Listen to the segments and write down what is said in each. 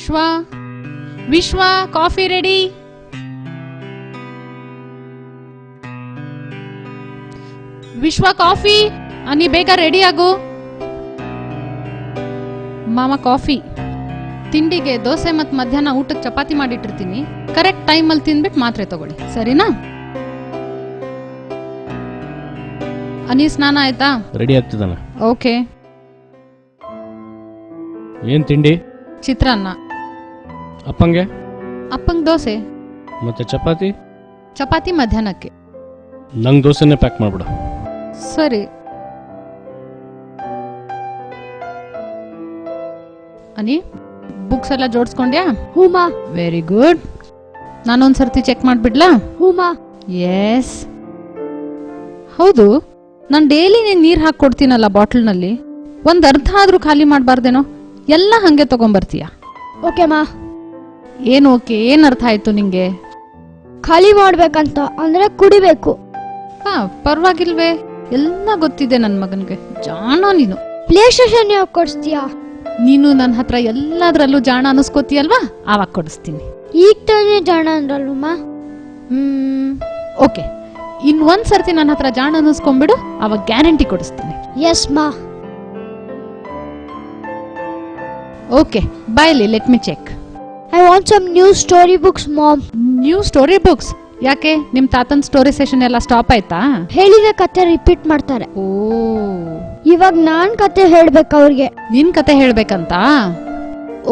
ವಿಶ್ವ ವಿಶ್ವ coffee ready. ವಿಶ್ವ ಕಾಫಿ. ನೀ ಬೇಗ ರೆಡಿ ಆಗು. ಮಾಮ ಕಾಫಿ. ತಿಂಡಿಗೆ ದೋಸೆ ಮತ್ತು ಮಧ್ಯಾಹ್ನ ಊಟಕ್ಕೆ ಚಪಾತಿ ಮಾಡಿಟ್ಟಿರ್ತೀನಿ. ಕರೆಕ್ಟ್ ಟೈಮಲ್ಲಿ ತಿಂದ್ಬಿಟ್ಟು ಮಾತ್ರೆ ತಗೊಳ್ಳಿ, ಸರಿನಾ? ಅನಿ ಸ್ನಾನ ಆಯ್ತಾ? ರೆಡಿ ಆಗ್ತಿದ್ದಾನೆ. ಓಕೆ. ಏನ್ ತಿಂಡಿ? ಚಿತ್ರಾನ್ನ. ಅಪ್ಪಂಗೆ? ಅಪ್ಪಂಗೆ ದೋಸೆ. ಮತ್ತೆ ಚಪಾತಿ? ಚಪಾತಿ ಮಧ್ಯಾಹ್ನಕ್ಕೆ. ನಂಗೆ ದೋಸೆನೇ ಪ್ಯಾಕ್ ಮಾಡ್ಬಿಡು. ಸರಿ. ಅನಿ ಬುಕ್ಸ್ ಎಲ್ಲ ಜೋಡಿಸ್ಕೊಂಡ್ಯಾ? ಹೂಮಾ. Very good. ನಾನೊಂದ್ಸರ್ತಿ ಚೆಕ್ ಮಾಡ್ಬಿಡ್ಲಾ? ಹೂಮಾ. ಎಸ್. ಹೌದು, ನಾನು ಡೈಲಿ ನೀರು ಹಾಕೊಡ್ತೀನಲ್ಲ ಬಾಟಲ್ನಲ್ಲಿ, ಒಂದ್ ಅರ್ಧ ಆದ್ರೂ ಖಾಲಿ ಮಾಡಬಾರ್ದೇನೋ? ಎಲ್ಲ ಹಂಗೆ ತಗೊಂಬರ್ತೀಯ? ಓಕೆ ಮಾ. ಏನು ಓಕೆ? ಏನ್ ಅರ್ಥ ಆಯ್ತು ನಿಂಗೆ? ಖಾಲಿ ಮಾಡ್ಬೇಕಂತ ಅಂದ್ರೆ ಕುಡಿಬೇಕು. ಪರವಾಗಿಲ್ವೇ, ಎಲ್ಲ ಗೊತ್ತಿದೆ ನನ್ ಮಗನ್ಗೆ. ಜಾಣ ನೀನು. ಪ್ಲೇ ಸ್ಟೇಷನ್ ಯಾವಾಗ ಕೊಡಿಸ್ತೀಯಾ? ನೀನು ನನ್ನ ಹತ್ರ ಎಲ್ಲದ್ರಲ್ಲೂ ಜಾಣ ಅನಿಸ್ಕೋತೀಯಲ್ವಾ, ಆವಾಗ ಕೊಡಿಸ್ತೀನಿ. ಈಗ ತಾನೇ ಜಾಣ ಅಂದ್ರಲ್ವಮ್ಮ. ಓಕೆ, ಇನ್ನೊಂದ್ ಸರ್ತಿ ನನ್ನ ಹತ್ರ ಜಾಣ ಅನಿಸ್ಕೊಂಡ್ಬಿಡು, ಅವಾಗ ಗ್ಯಾರಂಟಿ ಕೊಡಿಸ್ತೀನಿ. ಎಸ್ ಮಾ. ಓಕೆ, ಬಾಯ್ಲಿ, let me check. I want some new story books mom. New story books? ಯಾಕೆ, ನಿಮ್ ತಾತನ್ ಸ್ಟೋರಿ ಸೆಷನ್ ಎಲ್ಲ ಸ್ಟಾಪ್ ಆಯ್ತಾ? ಹೇಳಿದ ಕತೆ ರಿಪೀಟ್ ಮಾಡ್ತಾರೆ. ಓ, ಇವಾಗ ನಾನ್ ಕತೆ ಹೇಳ್ಬೇಕು ಅವ್ರಿಗೆ. ನಿನ್ ಕತೆ ಹೇಳ್ಬೇಕಂತ?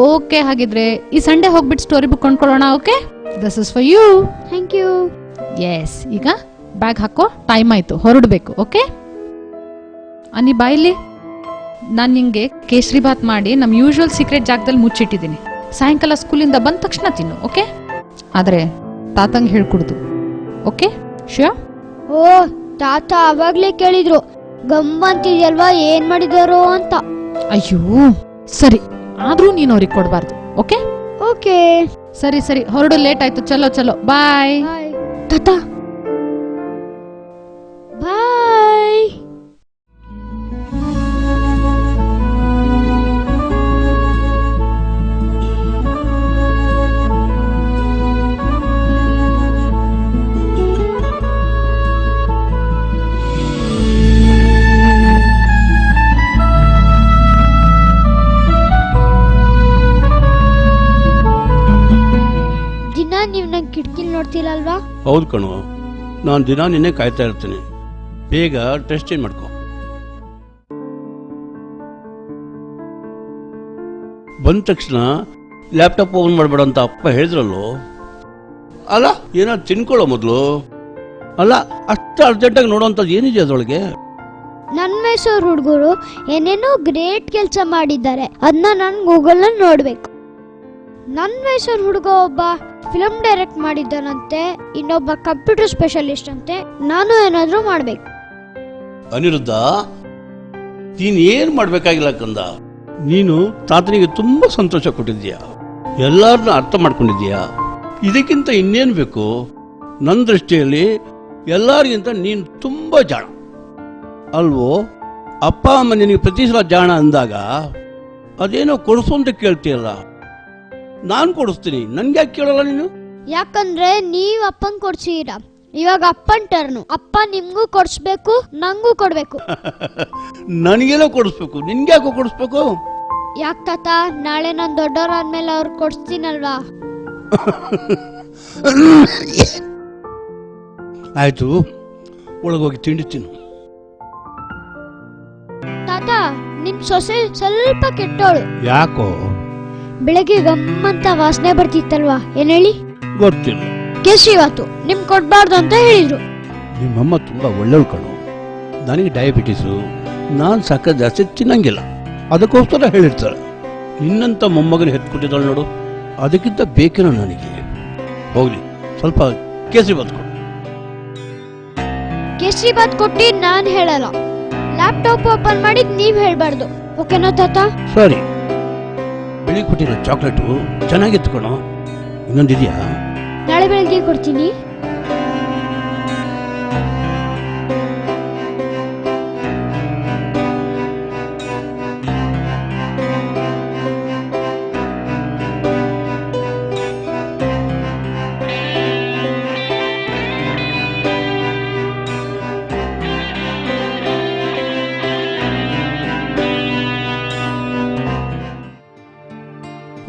ಓಕೆ, ಹಾಗಿದ್ರೆ ಈ ಸಂಡೇ ಹೋಗ್ಬಿಟ್ಟು ಸ್ಟೋರಿ ಬುಕ್ ಕೊಂಡ್ಕೊಳ್ಳೋಣ. Okay, this is for you. Thank you. Yes. ಈಗ ಬ್ಯಾಗ್ ಹಾಕೋ, ಟೈಮ್ ಆಯ್ತು, ಹೊರಡ್ಬೇಕು. ಓಕೆ ಅನಿ, ಬಾಯಿಲಿ. ನಾನು ನಿಂಗೆ ಕೇಸರಿ ಬಾತ್ ಮಾಡಿ ನಮ್ಮ ಯೂಶುವಲ್ ಸೀಕ್ರೆಟ್ ಜಾಗದಲ್ಲಿ ಮುಚ್ಚಿಟ್ಟಿದ್ದೀನಿ. ಸಾಯಂಕಾಲ ಸ್ಕೂಲಿಂದ ಬಂದ ತಕ್ಷಣ ತಿನ್ನು. ಓಕೆ, ಆದ್ರೆ ತಾತಂಗೆ ಹೇಳ್ಕೊಡ್ದು. Okay sure? ಓ, ತಾತ ಅವಾಗ್ಲೇ ಕೇಳಿದ್ರು ಗಮ್ಮಂತಿದ್ಯಲ್ವಾ ಏನ್ ಮಾಡಿದಾರೋ ಅಂತ. ಅಯ್ಯೋ ಸರಿ, ಆದ್ರೂ ನೀನು ಅವ್ರಿಗೆ ಕೊಡ್ಬಾರ್ದು. Okay okay. ಸರಿ ಸರಿ, ಹೊರಡು, ಲೇಟ್ ಆಯ್ತು. ಚಲೋ ಚಲೋ, ಬಾಯ್. ತಾತ ಬಾಯ್. ನೀವ್ ನಂಗೆ ಕಿಟಕಿಲ್ ನೋಡ್ತಿರಲ್ವಾ? ಹೌದು ಕಣು, ನಾನು ದಿನ ನಿನ್ನೆ ಕಾಯ್ತಾ ಇರ್ತೀನಿ. ಬೇಗ ಡ್ರೆಸ್ ಚೇಂಜ್ ಮಾಡ್ಕೊ. ಬಂದ ತಕ್ಷಣ ಲ್ಯಾಪ್ಟಾಪ್ ಓಪನ್ ಮಾಡಬೇಡ ಅಂತ ಅಪ್ಪ ಹೇಳಿದ್ರಲ್ಲೋ. ಅಲ್ಲ, ಏನಾದ್ರು ತಿನ್ಕೊಳ್ಳೋ ಮೊದಲು. ಅಲ್ಲ, ಅಷ್ಟು ಅರ್ಜೆಂಟಾಗಿ ನೋಡೋಂಥದ್ದು ಏನಿದೆ ಅದರೊಳಗೆ? ನನ್ನ ಮೈಸೂರು ಹುಡುಗರು ಏನೇನೋ ಗ್ರೇಟ್ ಕೆಲಸ ಮಾಡಿದ್ದಾರೆ, ಅದನ್ನ ನಾನು ಗೂಗಲ್ ನೋಡ್ಬೇಕು. ನನ್ನ ಮೈಸೂರು ಹುಡುಗ ಒಬ್ಬ ಫಿಲ್ಮ್ ಡೈರೆಕ್ಟ್ ಮಾಡಿದ್ದಾನಂತೆ, ಇನ್ನೊಬ್ಬ ಕಂಪ್ಯೂಟರ್ ಸ್ಪೆಷಲಿಸ್ಟ್ ಅಂತೆ. ನಾನು ಏನಾದ್ರೂ ಮಾಡ್ಬೇಕು. ಅನಿರುದ್ಧ, ನೀನ್ ಏನ್ ಮಾಡ್ಬೇಕಾಗಿಲ್ಲ ಕಂದ. ನೀನು ತಾತನಿಗೆ ತುಂಬಾ ಸಂತೋಷ ಕೊಟ್ಟಿದ್ದೀಯಾ, ಎಲ್ಲಾರನ್ನ ಅರ್ಥ ಮಾಡ್ಕೊಂಡಿದ್ದೀಯಾ. ಇದಕ್ಕಿಂತ ಇನ್ನೇನು ಬೇಕು? ನನ್ನ ದೃಷ್ಟಿಯಲ್ಲಿ ಎಲ್ಲರಿಗಿಂತ ನೀನು ತುಂಬಾ ಜಾಣ ಅಲ್ವೋ? ಅಪ್ಪ ಅಮ್ಮ ನಿನಗೆ ಪ್ರತಿ ಸಲ ಜಾಣ ಅಂದಾಗ ಅದೇನೋ ಕೊಡಿಸು ಅಂತ ಕೇಳ್ತೀಯಲ್ಲ. ನಾನು ಕೊಡಿಸ್ತೀನಿ, ನನ್ಗೆ ಯಾಕೆ ಕೇಳಲ್ಲ ನೀನು? ಯಾಕಂದ್ರೆ ನೀವ್ ಅಪ್ಪನ್ ಕೊಡ್ಸೀರ, ಇವಾಗ ಅಪ್ಪನ್ ಟರ್ನು. ಅಪ್ಪ ನಿಮ್ಗೂ ಕೊಡ್ಸ್ಬೇಕು, ನಂಗೂ ಕೊಡ್ಬೇಕು. ನನಗೇನೋ ಕೊಡಿಸ್ಬೇಕು, ನಿನ್ಗೆ ಯಾಕೋ ಕೊಡಿಸ್ಬೇಕು? ಯಾಕ ತಾತ, ನಾಳೆ ನಾನ್ ದೊಡ್ಡವರಾದ್ಮೇಲೆ ಅವ್ರಿಗೆ ಕೊಡ್ಸ್ತೀನಲ್ವಾ? ಆಯ್ತು, ಒಳಗೋಗಿ ತಿಂಡಿ ತಿನ್ನು. ತಾತ, ನಿಮ್ ಸೊಸೆ ಸ್ವಲ್ಪ ಕೆಟ್ಟೋಳು. ಯಾಕೋ? ಬೆಳಗ್ಗೆ ಗಮ್ಮಂತ ವಾಸನೆ ಬರ್ತಿತ್ತಲ್ವಾ, ಏನ್ ಹೇಳಿ? ಗೊತ್ತಿಲ್ಲ. ಕೇಸರಿಬಾತು ನಿಮ್ ಕೊಡ್ಬಾರ್ದು ಅಂತ ಹೇಳಿದ್ರು. ನಿಮ್ಮಮ್ಮ ತುಂಬಾ ಒಳ್ಳೆಯಳು ಕಣು. ನನಗೆ ಡಯಾಬಿಟಿಸು, ನಾನು ಸಕ್ಕರೆ ಜಾಸ್ತಿ ತಿನ್ನಂಗಿಲ್ಲ, ಅದಕ್ಕೋಸ್ಕರ ಹೇಳಿರ್ತಾಳೆ. ನಿನ್ನಂತ ಮೊಮ್ಮಗನ ಹೆತ್ಕೊಟ್ಟಿದ್ದಾಳೆ ನೋಡು, ಅದಕ್ಕಿಂತ ಬೇಕೇನೋ ನನಗೆ. ಹೋಗ್ಲಿ, ಸ್ವಲ್ಪ ಕೇಸರಿಬಾತ್ ಕೊಡು. ಕೇಸರಿಬಾತ್ ಕೊಟ್ಟಿ ನಾನ್ ಹೇಳಲ್ಲ, ಲ್ಯಾಪ್ಟಾಪ್ ಓಪನ್ ಮಾಡಿದ್ ನೀವ್ ಹೇಳ್ಬಾರ್ದು. ಓಕೆನಾ ತಾತ? ಸರಿ. ಬೆಳಿಗ್ಗೆ ಕೊಟ್ಟಿರೋ ಚಾಕ್ಲೇಟು ಚೆನ್ನಾಗಿತ್ತು ಕಣೋ. ಇನ್ನೊಂದಿದೆಯಾ? ನಾಳೆ ಬೆಳಗ್ಗೆ ಕೊಡ್ತೀನಿ.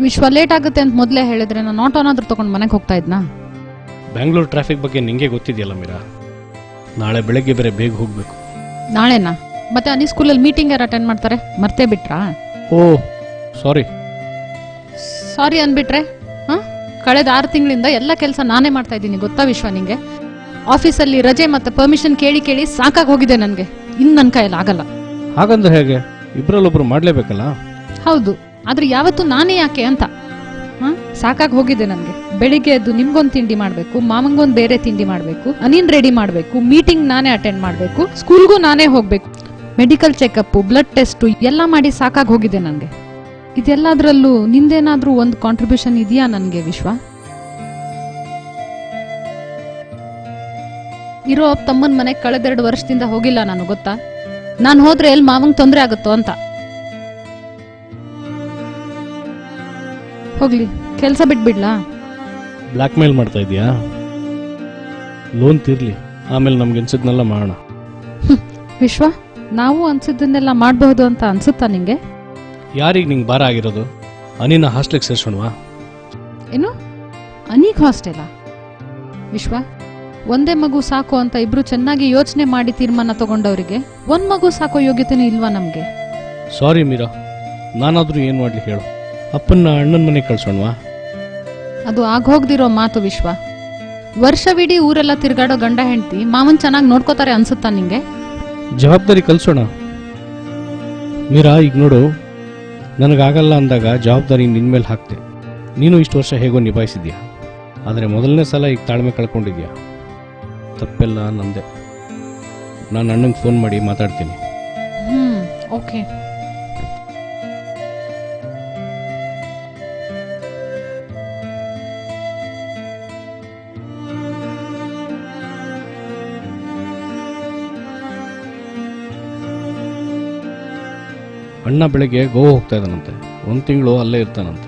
ವಿಶ್ವ ಲೇಟ್ ಆಗುತ್ತೆ ಅಂತ ಮೊದಲೇ ಹೇಳಿದ್ರೆ ನಾನು ಆಟೋನಾದ್ರೂ ತಗೊಂಡು ಮನೆಗೆ ಹೋಗ್ತಾ ಇದ್ನಾ? ಬ್ಯಾಂಗ್ಳೂರ್ ಟ್ರಾಫಿಕ್ ಬಗ್ಗೆ ನಿಂಗೆ ಗೊತ್ತಿದೆಯಲ್ಲ ಮೀರಾ. ನಾಳೆ ಬೆಳಗ್ಗೆ ಬೇರೆ ಬೇಗ ಹೋಗ್ಬೇಕು. ನಾಳೆನಾ? ಮತ್ತೆ ಅನಿ ಸ್ಕೂಲಲ್ಲಿ ಮೀಟಿಂಗ್ ಯಾರು ಅಟೆಂಡ್ ಮಾಡ್ತಾರೆ, ಮರ್ತೇ ಬಿಟ್ರಾ? ಓ ಸಾರಿ. ಸಾರಿ ಅನ್ಬಿಟ್ರೆ ಕಳೆದ 6 ತಿಂಗಳಿಂದ ಎಲ್ಲ ಕೆಲಸ ನಾನೇ ಮಾಡ್ತಾ ಇದ್ದೀನಿ, ಗೊತ್ತಾ ವಿಶ್ವ ನಿಂಗೆ? ಆಫೀಸಲ್ಲಿ ರಜೆ ಮತ್ತೆ ಪರ್ಮಿಷನ್ ಕೇಳಿ ಕೇಳಿ ಸಾಕಾಗಿ ಹೋಗಿದೆ ನನಗೆ. ಇನ್ನು ನನ್ನ ಕೈಯಲ್ಲಿ ಆಗಲ್ಲ. ಹಾಗಂದ್ರೆ ಹೇಗೆ? ಇಬ್ಬರಲ್ಲೊಬ್ರು ಮಾಡ್ಲೇಬೇಕಲ್ಲ. ಹೌದು, ಆದ್ರೆ ಯಾವತ್ತೂ ನಾನೇ ಯಾಕೆ ಅಂತ ಸಾಕಾಗಿ ಹೋಗಿದೆ ನನಗೆ. ಬೆಳಿಗ್ಗೆ ಎದ್ದು ನಿಮ್ಗೊಂದು ತಿಂಡಿ ಮಾಡ್ಬೇಕು, ಮಾಮಂಗೊಂದು ಬೇರೆ ತಿಂಡಿ ಮಾಡ್ಬೇಕು, ಅನಿನ್ ರೆಡಿ ಮಾಡ್ಬೇಕು, ಮೀಟಿಂಗ್ ನಾನೇ ಅಟೆಂಡ್ ಮಾಡ್ಬೇಕು, ಸ್ಕೂಲ್ಗೂ ನಾನೇ ಹೋಗ್ಬೇಕು, ಮೆಡಿಕಲ್ ಚೆಕಪ್, ಬ್ಲಡ್ ಟೆಸ್ಟ್ ಎಲ್ಲ ಮಾಡಿ ಸಾಕಾಗಿ ಹೋಗಿದೆ ನನಗೆ. ಇದೆಲ್ಲದ್ರಲ್ಲೂ ನಿಂದೇನಾದ್ರೂ ಒಂದು ಕಾಂಟ್ರಿಬ್ಯೂಷನ್ ಇದೆಯಾ ನನಗೆ ವಿಶ್ವ? ಇರೋ ತಮ್ಮನ ಮನೆಗೆ ಕಳೆದ 2 ವರ್ಷದಿಂದ ಹೋಗಿಲ್ಲ ನಾನು, ಗೊತ್ತಾ? ನಾನು ಹೋದ್ರೆ ಎಲ್ಲಿ ಮಾವಂಗ್ ತೊಂದರೆ ಆಗುತ್ತೋ ಅಂತ. ಹೋಗ್ಲಿ, ಕೆಲಸ ಬಿಟ್ಬಿಡ್ಲಾ? ಬ್ಲ್ಯಾಕ್ ಮೇಲ್ ಮಾಡ್ತಾ ಇದೀಯಾ? ಲೋನ್ ತೀರ್ಲಿ, ಆಮೇಲೆ ನಮ್ಗೆ ಅನ್ಸಿದ್ನೆಲ್ಲ ಮಾಡೋಣ. ವಿಶ್ವ, ನಾವು ಅನ್ಸಿದ್ದನ್ನೆಲ್ಲ ಮಾಡಬಹುದು ಅಂತ ಅನ್ಸುತ್ತಾ ನಿಂಗೆ? ಯಾರಿಗೆ ನಿಂಗೆ ಭಾರ ಆಗಿರೋದು? ಅನಿನ ಹಾಸ್ಟೆಲ್ಗೆ ಸೇರ್ಸೋಣವಾ? ಏನು, ಅನೀಗ್ ಹಾಸ್ಟೆಲಾ? ವಿಶ್ವ, ಒಂದೇ ಮಗು ಸಾಕು ಅಂತ ಇಬ್ರು ಚೆನ್ನಾಗಿ ಯೋಚನೆ ಮಾಡಿ ತೀರ್ಮಾನ ತಗೊಂಡವರಿಗೆ 1 ಮಗು ಸಾಕೋ ಯೋಗ್ಯತೆನೂ ಇಲ್ವಾ ನಮ್ಗೆ? ಸಾರಿ ಮೀರಾ, ನಾನಾದ್ರೂ ಏನ್ ಮಾಡ್ಲಿ ಹೇಳು? ಅಪ್ಪನ್ನ ಅಣ್ಣನ ಮನೆಗೆ ಕಳ್ಸೋಣವಾ? ಅದು ಆಗೋಗ್ದಿರೋ ಮಾತು ವಿಶ್ವ. ವರ್ಷವಿಡೀ ಊರೆಲ್ಲ ತಿರ್ಗಾಡೋ ಗಂಡ ಹೆಂಡತಿ ಮಾವನ್ ಚೆನ್ನಾಗಿ ನೋಡ್ಕೋತಾರೆ ಅನ್ಸುತ್ತಾ ನಿಂಗೆ? ಜವಾಬ್ದಾರಿ ಕಲ್ಸೋಣ ಮೀರಾ. ಈಗ ನೋಡು, ನನಗಾಗಲ್ಲ ಅಂದಾಗ ಜವಾಬ್ದಾರಿ ನಿನ್ಮೇಲೆ ಹಾಕ್ತೆ. ನೀನು ಇಷ್ಟು ವರ್ಷ ಹೇಗೋ ನಿಭಾಯಿಸಿದ್ಯಾ, ಆದರೆ ಮೊದಲನೇ ಸಲ ಈಗ ತಾಳ್ಮೆ ಕಳ್ಕೊಂಡಿದ್ಯಾ. ತಪ್ಪೆಲ್ಲ ನಂದೆ. ನಾನು ಅಣ್ಣಂಗೆ ಫೋನ್ ಮಾಡಿ ಮಾತಾಡ್ತೀನಿ. ಓಕೆ. ಅಣ್ಣ ಬೆಳಗ್ಗೆ ಗೋವಾ ಹೋಗ್ತಾ ಇದ್ದಾನಂತೆ. 1 ತಿಂಗಳು ಅಲ್ಲೇ ಇರ್ತಾನಂತೆ.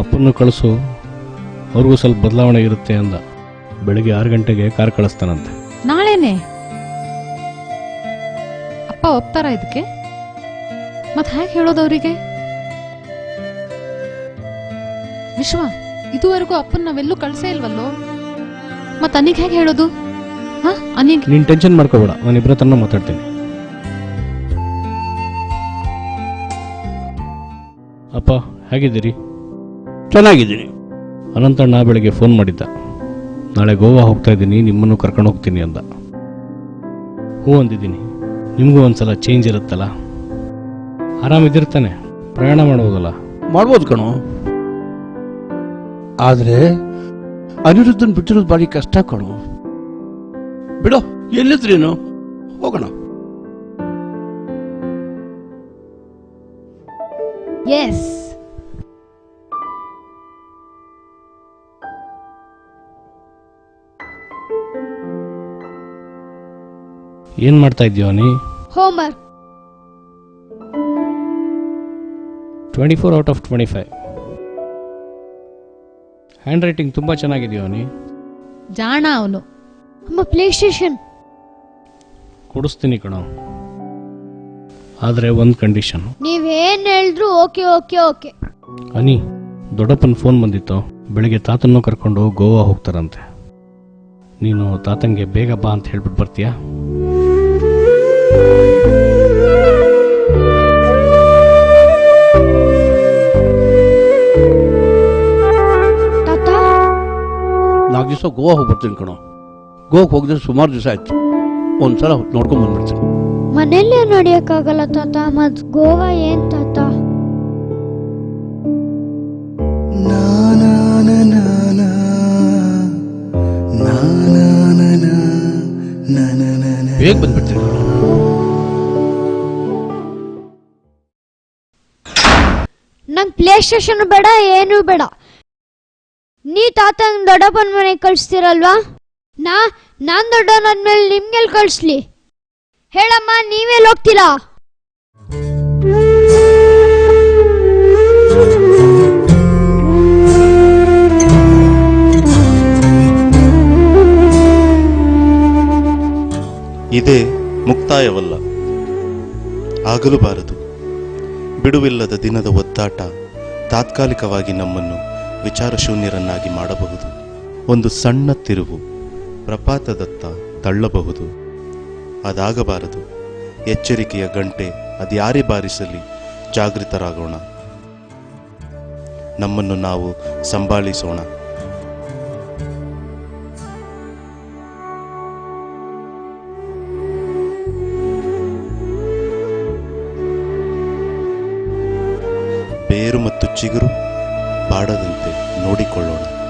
ಅಪ್ಪನ್ನು ಕಳಿಸು, ಅವ್ರಿಗೂ ಸ್ವಲ್ಪ ಬದಲಾವಣೆ ಇರುತ್ತೆ ಅಂದ. ಬೆಳಗ್ಗೆ 6 ಗಂಟೆಗೆ ಕಾರ್ ಕಳಿಸ್ತಾನಂತೆ. ನಾಳೆನೆ? ಅಪ್ಪ ಒಪ್ತಾರ ಇದಕ್ಕೆ? ಮತ್ ಹೇಗೆ ಹೇಳೋದವ್ರಿಗೆ? ವಿಶ್ವ, ಇದುವರೆಗೂ ಅಪ್ಪನ್ ನಾವೆಲ್ಲೂ ಕಳ್ಸೇ ಇಲ್ವಲ್ಲೋ, ಮತ್ ಅನಿಗ್ ಹೇಗೆ ಹೇಳೋದು? ಅನಿಗ್ ನೀನ್ ಟೆನ್ಷನ್ ಮಾಡ್ಕೋಬೇಡ, ನಾನು ಇಬ್ಬರ ತನ್ನ ಮಾತಾಡ್ತೀನಿ. ಅಪ್ಪ ಹೇಗಿದ್ದೀರಿ? ಚೆನ್ನಾಗಿದ್ದೀನಿ. ಅನಂತಣ್ಣ ಬೆಳಗ್ಗೆ ಫೋನ್ ಮಾಡಿದ್ದ. ನಾಳೆ ಗೋವಾ ಹೋಗ್ತಾ ಇದ್ದೀನಿ, ನಿಮ್ಮನ್ನು ಕರ್ಕೊಂಡು ಹೋಗ್ತೀನಿ ಅಂದ. ಹ್ಞೂ ಅಂದಿದ್ದೀನಿ. ನಿಮಗೂ ಒಂದ್ಸಲ ಚೇಂಜ್ ಇರುತ್ತಲ್ಲ, ಆರಾಮಿದ್ದಿರ್ತಾನೆ, ಪ್ರಯಾಣ ಮಾಡ್ಬೋದಲ್ಲ. ಮಾಡ್ಬೋದು ಕಣೋ, ಆದರೆ ಅನಿರುದ್ಧನ್ ಬಿಟ್ಟಿರೋದು ಭಾರಿ ಕಷ್ಟ ಕಣೋ. ಬಿಡೋ, ಎಲ್ಲಿದ್ರೇನು, ಹೋಗೋಣ. ಎಸ್. ಏನ್ ಮಾಡ್ತಾ ಇದೀಯ ನೀ? Homework. 24 out of 25. Hand writing ತುಂಬಾ ಚೆನ್ನಾಗಿದೆಯೋ ನೀ. ಜಾಣ ಅವನು. ಅಮ್ಮ, ಪ್ಲೇ ಸ್ಟೇಷನ್ ಕೊಡಿಸ್ತೀನಿ ಕಣೋ, ಆದರೆ ಒಂದು ಕಂಡೀಷನ್. ನೀವೇನ್ ಹೇಳಿದ್ರು ಓಕೆ ಓಕೆ ಓಕೆ. ಅನಿ, ದೊಡ್ಡಪ್ಪನ ಫೋನ್ ಬಂದಿತ್ತು. ಬೆಳಿಗ್ಗೆ ತಾತನ್ನು ಕರ್ಕೊಂಡು ಗೋವಾ ಹೋಗ್ತಾರಂತೆ. ನೀನು ತಾತಂಗೆ ಬೇಗ ಬಾ ಅಂತ ಹೇಳ್ಬಿಟ್ಟು ಬರ್ತೀಯಾ? ತಾತ, 4 ದಿವಸ ಗೋವಾ ಹೋಗಿ ಬರ್ತೀನಿ ಕಣೋ. ಗೋವಾಕ್ಕೆ ಹೋಗಿದ್ರೆ ಸುಮಾರು ದಿವಸ ಆಯ್ತು. ಒಂದ್ಸಲ ನೋಡ್ಕೊಂಡ್ ಬಂದ್ಬಿಡ್ತೀನಿ. ಮನೆಯಲ್ಲೇ ನೋಡಿಯಕ್ಕಾಗಲ್ಲ ತಾತ, ಮತ್ ಗೋವಾ ಏನ್ ತಾತ? ಬೇಗ ಬಂದ್ಬಿಡ್ತೀನಿ. ನಂಗ್ ಪ್ಲೇ ಸ್ಟೇಷನ್ ಬೇಡ, ಏನೂ ಬೇಡ. ನೀ ತಾತಂಗ್ ದೊಡ್ಡಪ್ಪನ ಮನೆಗೆ ಕಳಿಸ್ತೀರಲ್ವಾ? ನಾನ್ ದೊಡ್ಡವನಾದ್ಮೇಲೆ ನಿಮ್ಗೆಲ್ ಕಳಿಸ್ಲಿ ಹೇಳಮ್ಮ? ನೀವೆಲ್ಲ ಹೋಗ್ತೀರಾ? ಇದೇ ಮುಕ್ತಾಯವಲ್ಲ, ಆಗಲೂಬಾರದು. ಬಿಡುವಿಲ್ಲದ ದಿನದ ಒದ್ದಾಟ, ತಾತ್ಕಾಲಿಕವಾಗಿ ನಮ್ಮನ್ನು ವಿಚಾರಶೂನ್ಯರನ್ನಾಗಿ ಮಾಡಬಹುದು. ಒಂದು ಸಣ್ಣ ತಿರುವು ಪ್ರಪಾತದತ್ತ ತಳ್ಳಬಹುದು. ಅದಾಗಬಾರದು. ಎಚ್ಚರಿಕೆಯ ಗಂಟೆ ಅದ್ಯಾರೇ ಬಾರಿಸಲಿ, ಜಾಗೃತರಾಗೋಣ. ನಮ್ಮನ್ನು ನಾವು ಸಂಭಾಳಿಸೋಣ. ಬೇರು ಮತ್ತು ಚಿಗುರು ಬಾಡದಂತೆ ನೋಡಿಕೊಳ್ಳೋಣ.